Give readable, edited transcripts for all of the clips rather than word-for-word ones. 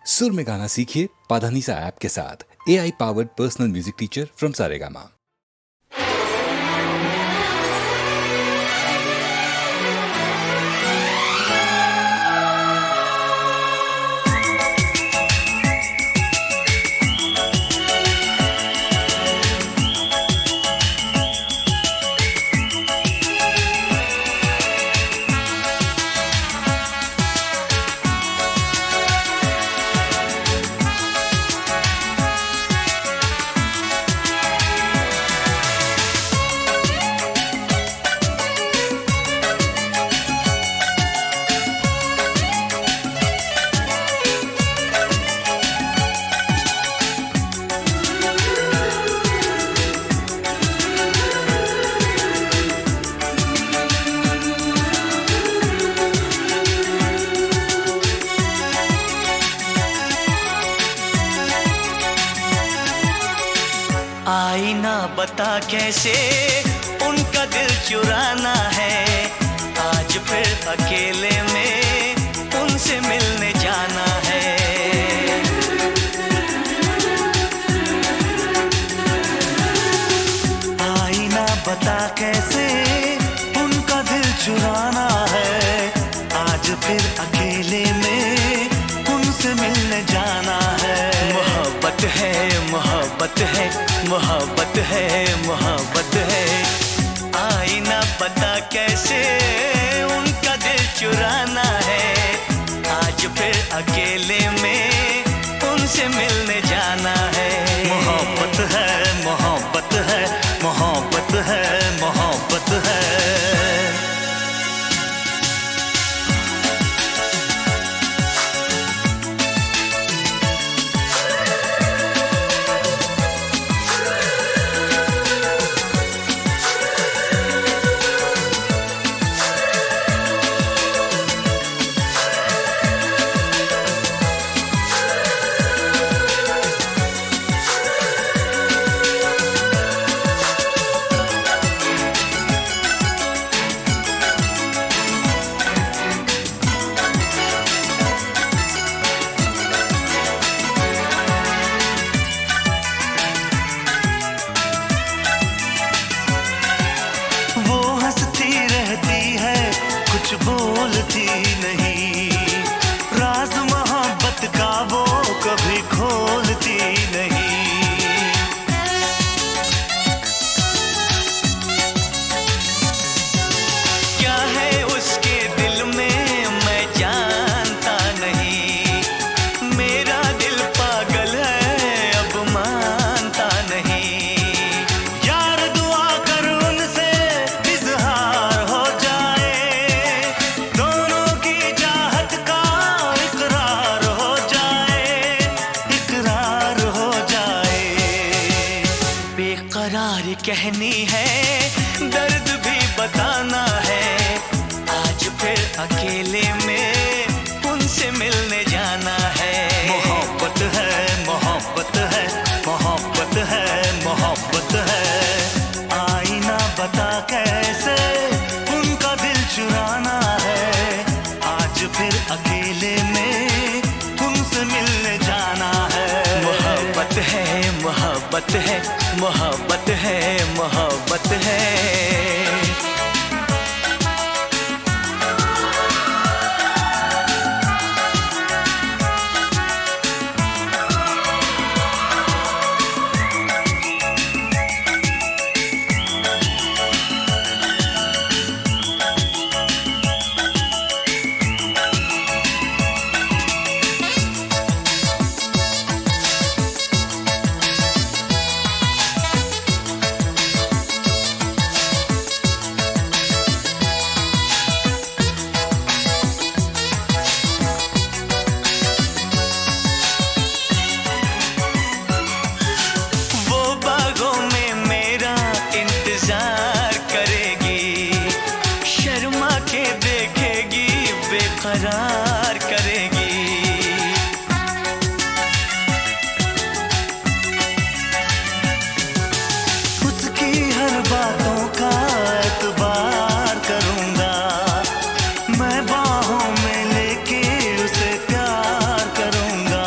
सुर में गाना सीखिए पाधानीसा ऐप के साथ। AI powered personal music teacher from Saregama. आईना बता कैसे उनका दिल चुराना है। आज फिर अकेले में उनसे मिलने जाना है। आईना बता कैसे उनका दिल चुराना है। आज फिर अकेले में उनसे मिलने जाना है। मोहब्बत है, मोहब्बत है, मोहब्बत है, मोहब्बत है। आईना पता कैसे उनका दिल चुराना है। आज फिर अकेले में उनसे मिलने जाना है। मोहब्बत है, मोहब्बत है, मोहब्बत है, मोहब्बत है। कुछ बोलती नहीं, राज मोहब्बत का वो कभी खोलती नहीं। क्या है उसके दिल में मैं जानता नहीं। मेरा दिल पागल है अब मानता नहीं। यार दुआ कर उनसे इजहार हो जाए। दोनों की चाहत का इकरार हो जाए, इकरार हो जाए। बेकरार कहनी है, दर्द भी बताना है। आज फिर अकेले में उनसे मिलने जाना है। मोहब्बत है, मोहब्बत है, मोहब्बत है, मोहब्बत है। आईना बता कैसे उनका दिल चुराना है। आज फिर अकेले में उनसे मिलने जाना है। मोहब्बत है, मोहब्बत है, मोहब्बत है, मोहब्बत है। करार करेगी। उसकी हर बातों का एतबार करूंगा, मैं बाहों में लेके उसे प्यार करूंगा।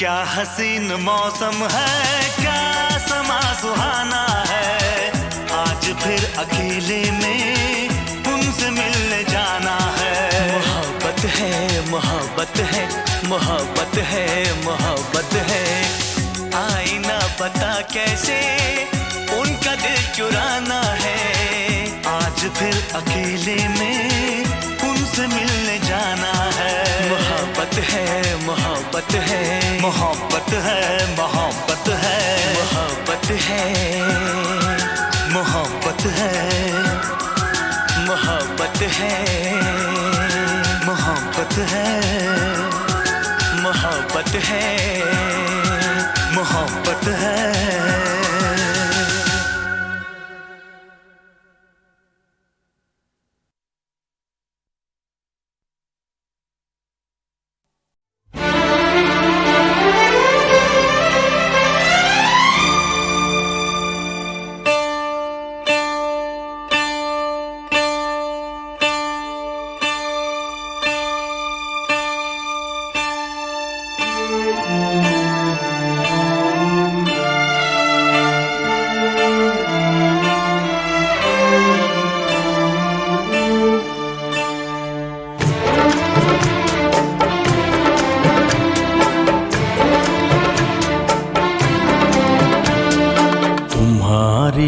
क्या हसीन मौसम है, क्या समा सुहाना है। आज फिर अकेले में उनसे मिलने जाना है। मोहब्बत है, मोहब्बत है, मोहब्बत है, मोहब्बत है। आईना पता कैसे उनका दिल चुराना है। आज फिर अकेले में उनसे मिलने जाना है। मोहब्बत है, मोहब्बत है, मोहब्बत है, मोहब्बत है, मोहब्बत है, मोहब्बत है, मोहब्बत है, मोहब्बत है, मोहब्बत है, मोहब्बत है।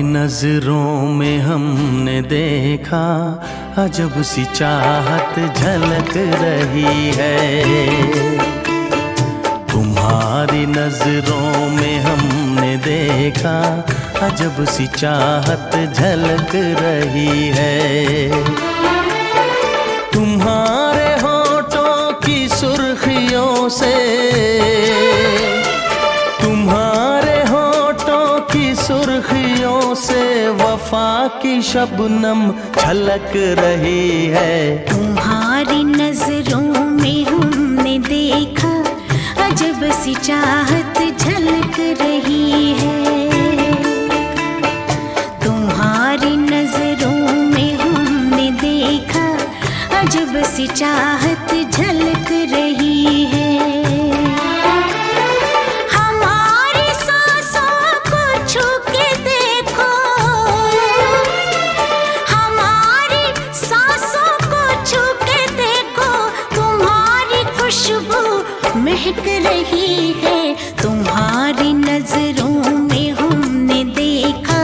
नजरों में हमने देखा अजब सी चाहत झलक रही है। तुम्हारी नजरों में हमने देखा अजब सी चाहत झलक रही है। तुम्हारे होठों की सुर्खियों से, तुम्हारे होठों की सुर्खियों से वफा की शबनम छलक रही है। तुम्हारी नजरों में हमने देखा अजब सी चाहत झलक रही है। तुम्हारी नजरों में हमने देखा अजब सी चाहत झलक रही है। महक रही है। तुम्हारी नजरों में हमने देखा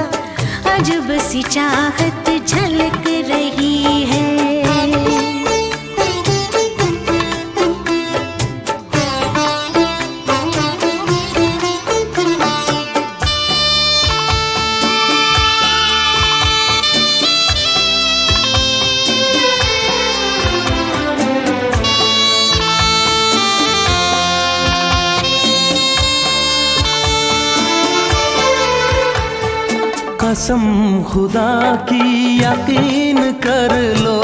अजब सी चाहत झलक रही है। कसम खुदा की यकीन कर लो,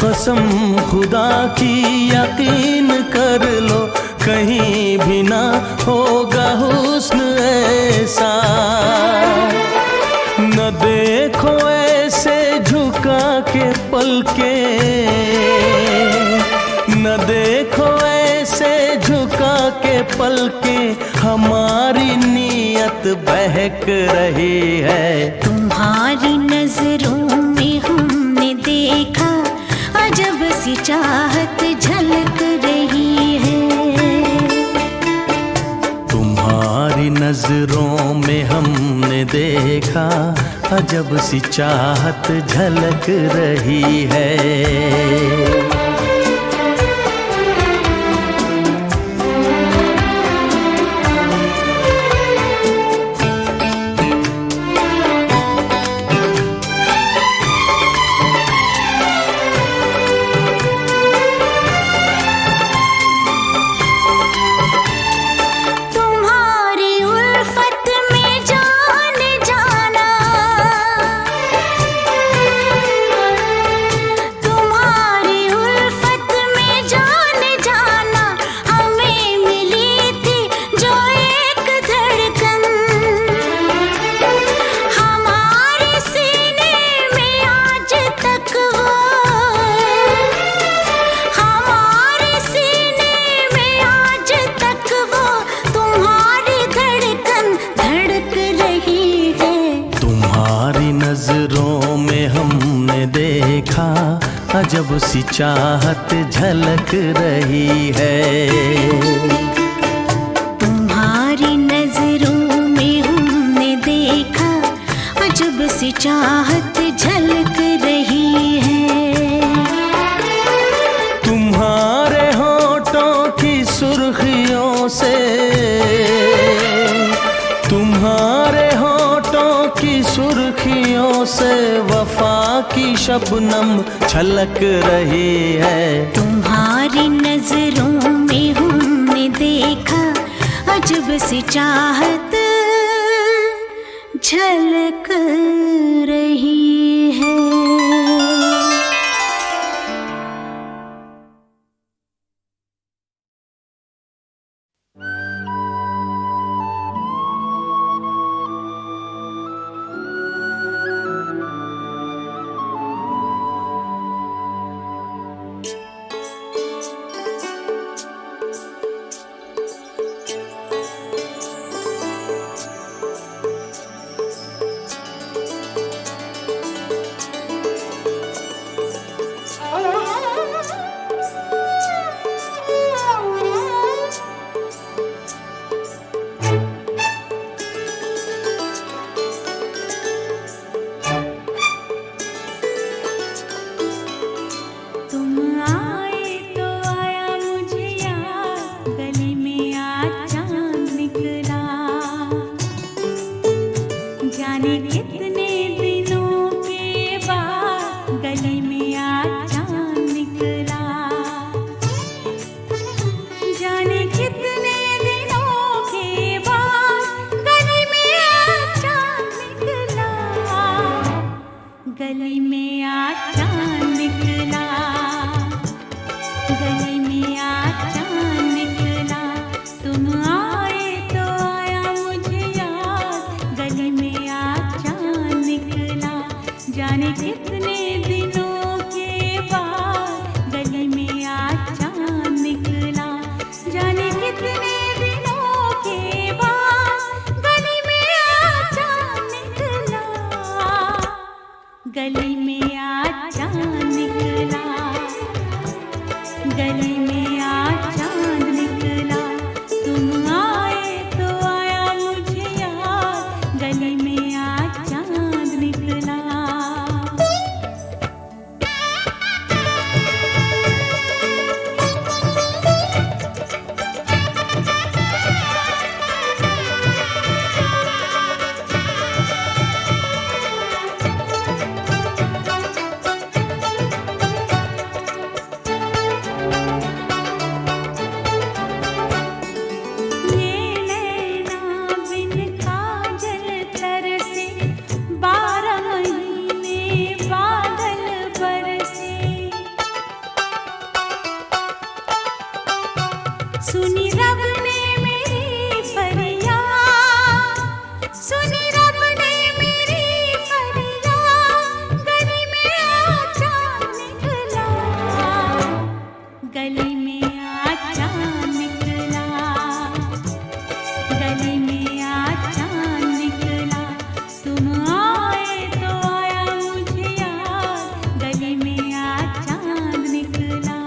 कसम खुदा की यकीन कर लो, कहीं भी ना होगा हुस्न ऐसा। न देखो ऐसे झुका के पलके, न देखो ऐसे झुका के पलके, हमारी नीयत बहक रही है। तुम्हारी नजरों में हमने देखा अजब सी चाहत झलक रही है। तुम्हारी नजरों में हमने देखा अजब सी चाहत झलक रही है। तुम्हारी चाहत झलक रही है। तुम्हारी नजरों में हमने देखा अजब सी चाहत झलक रही है। तुम्हारे होठों की सुर्खियों से, तुम्हारे होठों की सुर्खियों से वफा की शबनम छलक रही है। तुम्हारी नजरों में हमने देखा अजब सी चाहत झलक रही है। गली में आज चांद निकला, गली में आज चांद निकला, तुम आए तो आया मुझे याद। गली में आज चांद निकला, जाने कितने दिनों के बाद। गली में आज चांद निकला, जाने कितने दिनों के बाद। गली में आज चांद निकला, गली में आज चांद निकला, गली में आज चांद निकला, तुम आए तो आया मुझे याद। गली में आज चांद निकला। सुनी रब ने मेरी फरियाद, सुनी रब ने मेरी फरियाद। गली में आज चांद निकला, गली में आज चांद निकला, गली में आज चांद निकला, तुम आए तो आया मुझे याद। गली में आज चांद निकला।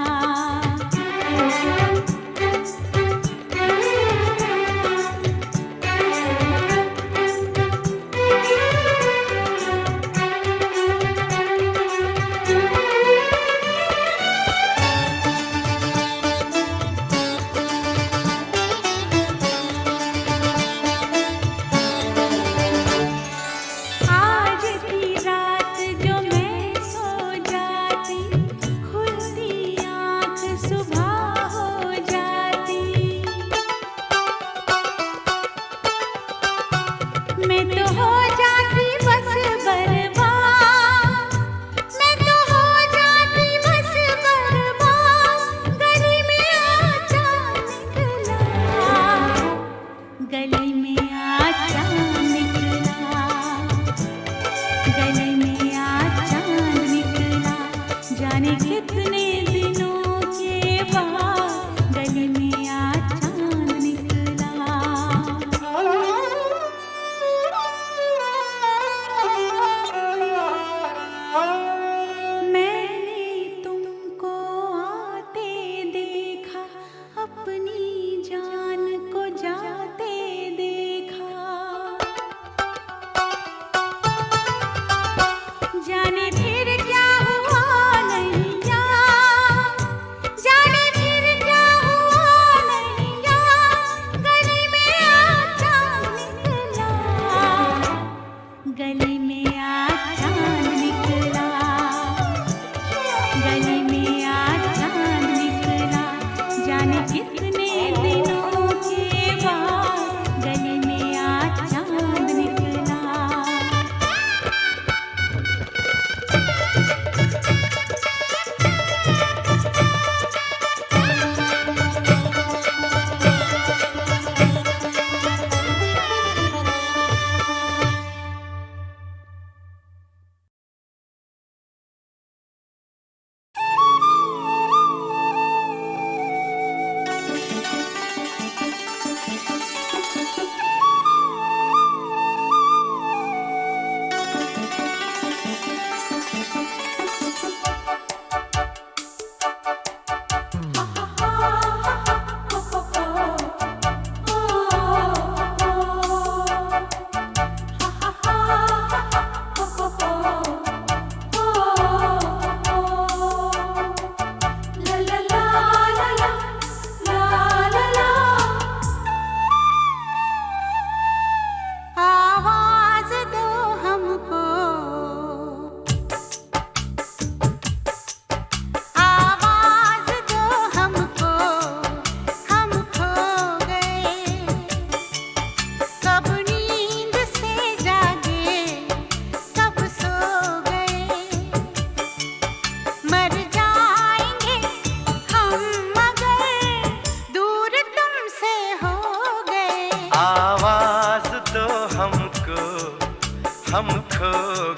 हम खो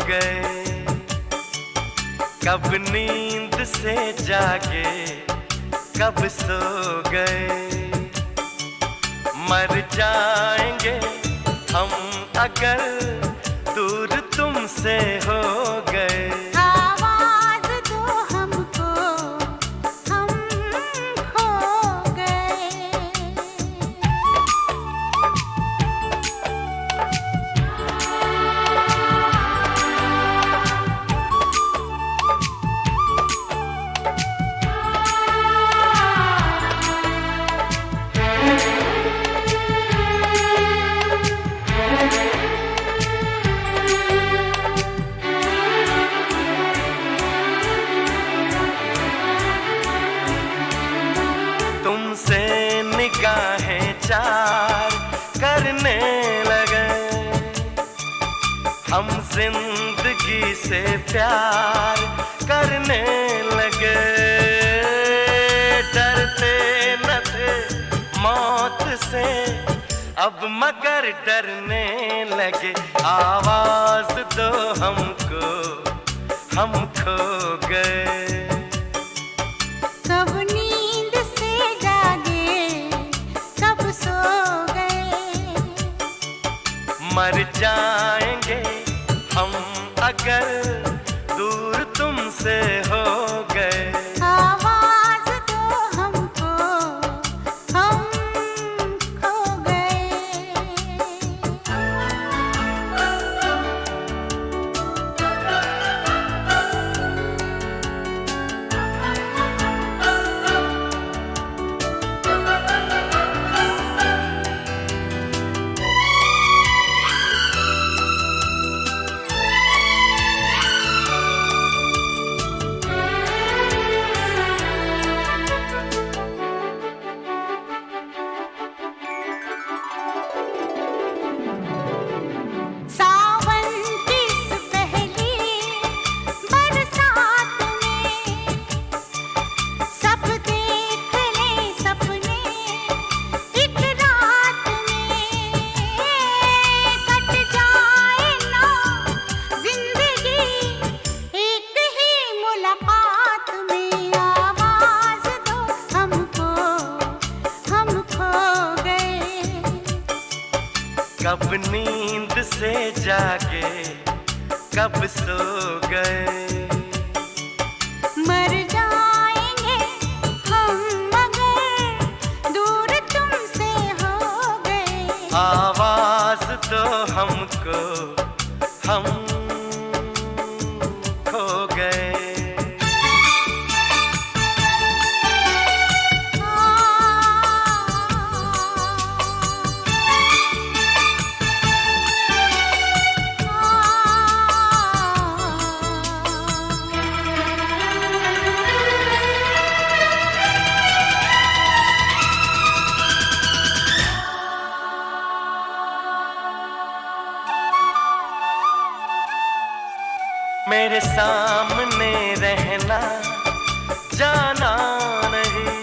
गए, कब नींद से जागे, कब सो गए। मर जाएंगे हम अगर दूर तुमसे हो गए। आवाज दो हमको, हम खो गए। तुमसे निगाहें चार करने लगे, हम जिंदगी से प्यार करने लगे। डरते न थे मौत से, अब मगर डरने लगे। आवाज दो हमको, हम खो गए। कब नींद से जागे, कब सो गए। मर जाएंगे हम अगर दूर तुमसे हो गए। आवाज दो हमको, हम खो गए। सावन की इस पहली बरसात में सब देख ले सपने एक रात में। कट जाए ना जिंदगी एक ही मुलाकात में। आवाज दो हमको, हम खो गए। कब नींद से जागे, कब सो गए। मर जाएंगे हम मगर दूर तुमसे हो गए। आवाज दो हमको, हम खो गए। मेरे सामने रहना, जाना नहीं।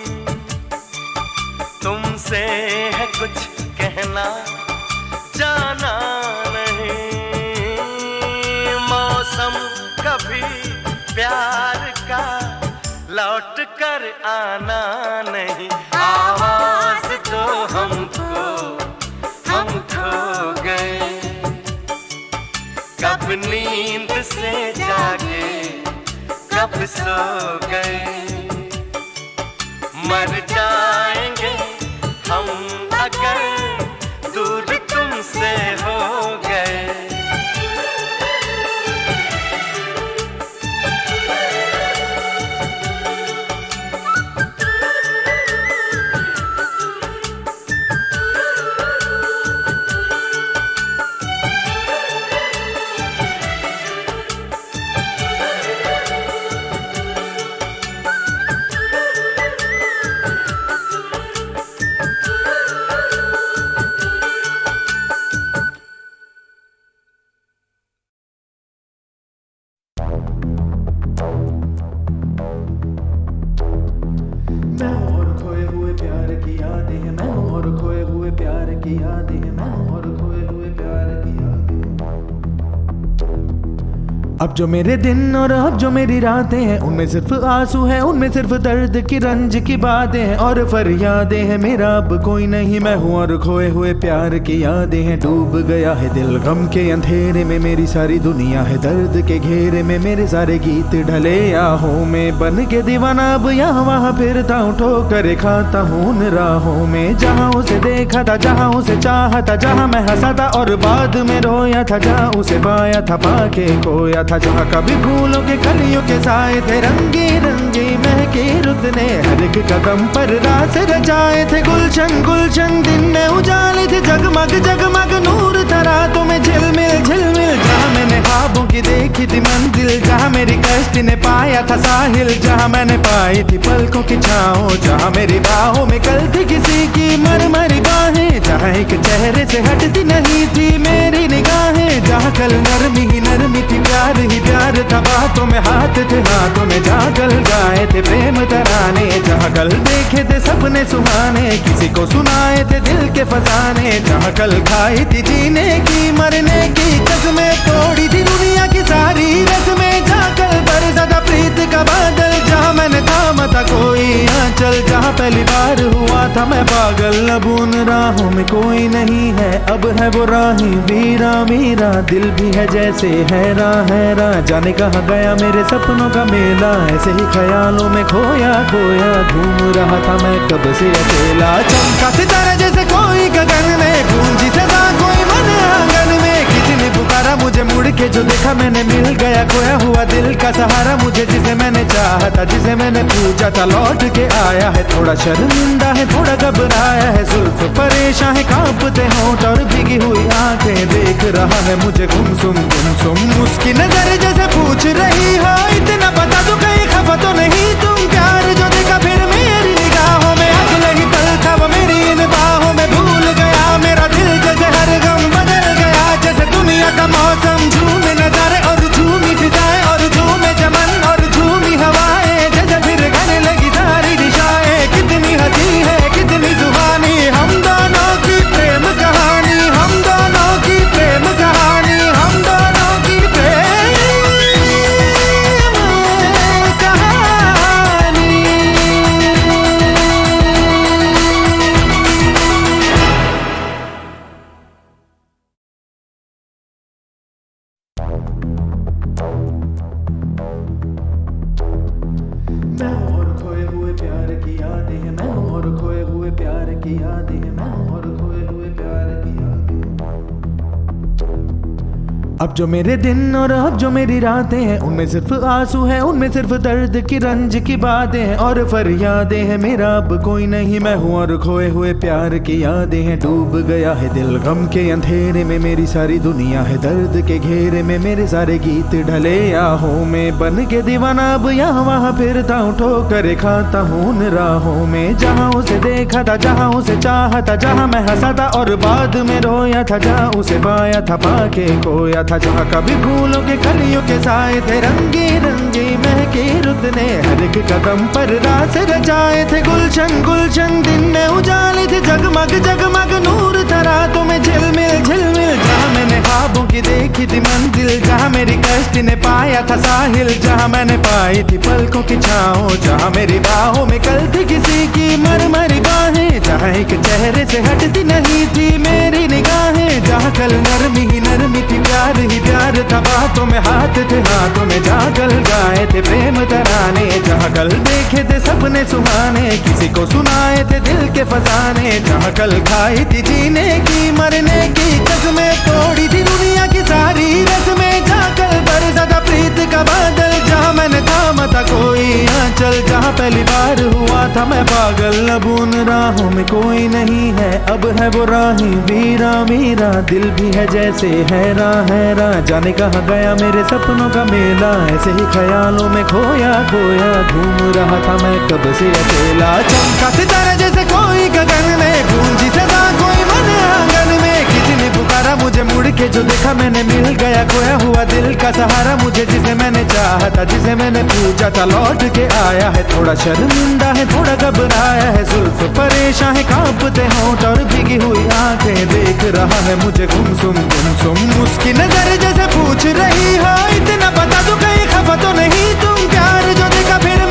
तुमसे है कुछ कहना, जाना नहीं। मौसम कभी प्यार का लौट कर आना नहीं। आवाज दो हमको, हम खो गए। कब नींद से जागे, कब सो गए। मर जाएंगे हम अगर दूर तुमसे हो गए। अब जो मेरे दिन और अब जो मेरी रातें हैं, उनमें सिर्फ आंसू है, उनमें सिर्फ दर्द की रंज की बातें हैं और फरियादें हैं। मेरा अब कोई नहीं, मैं हूँ और खोए हुए प्यार की यादें हैं। डूब गया है दिल गम के अंधेरे में, मेरी सारी दुनिया है दर्द के घेरे में। मेरे सारे गीत ढले आहों में, बन के दीवाना अब यहाँ वहाँ फिरता हूँ, ठोकर खाता हूँ उन राहों में। जहाँ उसे देखा था, जहाँ उसे चाहा था, जहाँ मैं हंसा था और बाद में रोया था, जहाँ उसे पाया था पाके खोया था, जहाँ कभी फूलों के कलियों के साए थे, रंगी रंगी महके रुत ने हर एक कदम पर रास रचाए थे। गुलशन गुलशन दिन में उजाले थे, जगमग जगमग नूर था रातों में झिलमिल झिलमिल। जहाँ मैंने ख्वाबों की देखी थी मंजिल, जहाँ मेरी कश्ती ने पाया था साहिल, जहाँ मैंने पाई थी पलकों की छाँव, जहाँ मेरी बाहों में कल थी किसी की मरमरी बाहें, जहाँ एक चेहरे से हटती नहीं थी मेरी निगाहें, जहाँ कल नरमी ही नरमी थी, प्यार ही प्यार था, बातों में हाथ थे हाथों में, जहाँ कल गाए थे प्रेम तराने, जहाँ कल देखे थे सपने सुहाने, किसी को सुनाए थे दिल के फसाने, जहाँ कल खाई थी जीने की मरने की कसमें, तोड़ी थी दुनिया की सारी रस्में, जहाँ कल बरसा था प्रीत का बादल, जहाँ मैंने थामा था कोई आंचल, जहाँ पहली बार हुआ था मैं पागल। अब उन राहों में कोई नहीं है, अब है वो राही वीरा मीरा, दिल भी है जैसे हैरान हैरान, जाने कहाँ गया मेरे सपनों का मेला, ऐसे ही ख्यालों में खोया खोया घूम रहा था मैं कब से अकेला। चमका सितारा जैसे कोई गगन में, गूंजी सदा कोई मन आंगन में, किसी ने पुकारा मुझे मुड़ के, जो देखा मैंने मिल गया खोया हुआ दिल का सहारा मुझे, जिसे मैंने चाहा था जिसे मैंने पूछा था लौट के आया है। थोड़ा शर्मिंदा है थोड़ा घबराया है, जुल्फ परेशान है कांपते होंठ और भीगी हुई आंखें, देख रहा है मुझे गुमसुम गुमसुम, उसकी नजर जैसे पूछ रही हो इतना बता दो कहीं खफा तो नहीं तुम। प्यार जो देखा फिर मेरी निगाहों में, अगले ही पल था वो मेरी इन बाहों में, भूल गया मेरा दिल जैसे हर गम बदल गया, जैसे दुनिया का मौसम झूमे नजारे और झूमी फिजाएं और झूमे चमन और झूमी हवाएं, जैसे फिर गाने लगी सारी दिशाएं। कितनी हंसी है कितनी जुबानी, हम दोनों की प्रेम कहानी, हम दोनों की प्रेम कहानी, हम दोनों की प्रेम कहानी। मैं हूँ और खोए हुए प्यार की यादें हैं, मैं हूँ और खोए हुए प्यार की यादें हैं, मैं हूँ और खोए हुए प्यार की यादें। अब जो मेरे दिन और अब जो मेरी रातें हैं, उनमें सिर्फ आंसू है, उनमें सिर्फ दर्द की रंज की बातें हैं और फरियादें हैं। मेरा अब कोई नहीं, मैं हूँ और खोए हुए प्यार की यादें हैं। डूब गया है दिल गम के अंधेरे में, मेरी सारी दुनिया है दर्द के घेरे में, मेरे सारे गीत ढले आहों में, बन के दीवाना अब यहाँ वहाँ फिरता हूँ, ठोकर खाता हूँ उन राहों में। जहाँ उसे देखा था, जहाँ उसे चाहा था, जहाँ मैं हंसा था और बाद में रोया था, जहाँ उसे पाया था पाके खोया था, जहाँ कभी फूलों के कलियों के साए थे, रंगी रंगी महके रुत ने हर एक कदम पर रास रचाए थे। गुलशन गुलशन दिन में उजाले थे, जगमग जगमग नूर था रातों में झिलमिल झिलमिल। जहाँ मैंने ख्वाबों की देखी थी मंजिल, जहाँ मेरी कश्ती ने पाया था साहिल, जहाँ मैंने पाई थी पलकों की छाँव, जहाँ मेरी बाहों में कल थी किसी की मरमरी बाहें, जहाँ एक चेहरे से हटती नहीं थी मेरी निगाहें, जहाँ कल नरमी ही नरमी थी, प्यार ही प्यार था, बातों में हाथ थे हाथों में, जहाँ कल गाए थे प्रेम तराने, जहाँ कल देखे थे सपने सुहाने, किसी को सुनाए थे दिल के फसाने, जहाँ कल खाई थी जीने की मरने की कसमें, तोड़ी थी दुनिया की सारी रस्में, जहाँ कल बरसा था प्रीत का बादल, जहाँ मैंने थामा था कोई आंचल, जहाँ पहली बार हुआ था मैं पागल। अब उन राहों में कोई नहीं है, अब है वो राही वीरा मीरा, दिल भी है जैसे हैरान हैरान, जाने कहाँ गया मेरे सपनों का मेला, ऐसे ही ख्यालों में खोया खोया घूम रहा था मैं कब से अकेला। चमका सितारा जैसे कोई गगन में, गूंजी सदा कोई मन आंगन में, किसी ने पुकारा मुझे मुड़ के, जो देखा मैंने मिल गया खोया हुआ दिल का सहारा मुझे, जिसे मैंने चाहा था जिसे मैंने पूछा था लौट के आया है। थोड़ा शर्मिंदा है थोड़ा घबराया है, जुल्फ परेशान है कांपते होंठ और भीगी लगी हुई आंखें, देख रहा है मुझे गुमसुम उसकी नजर जैसे पूछ रही हो, इतना बता दो कहीं खफा तो नहीं तुम, प्यार जो देखा फिर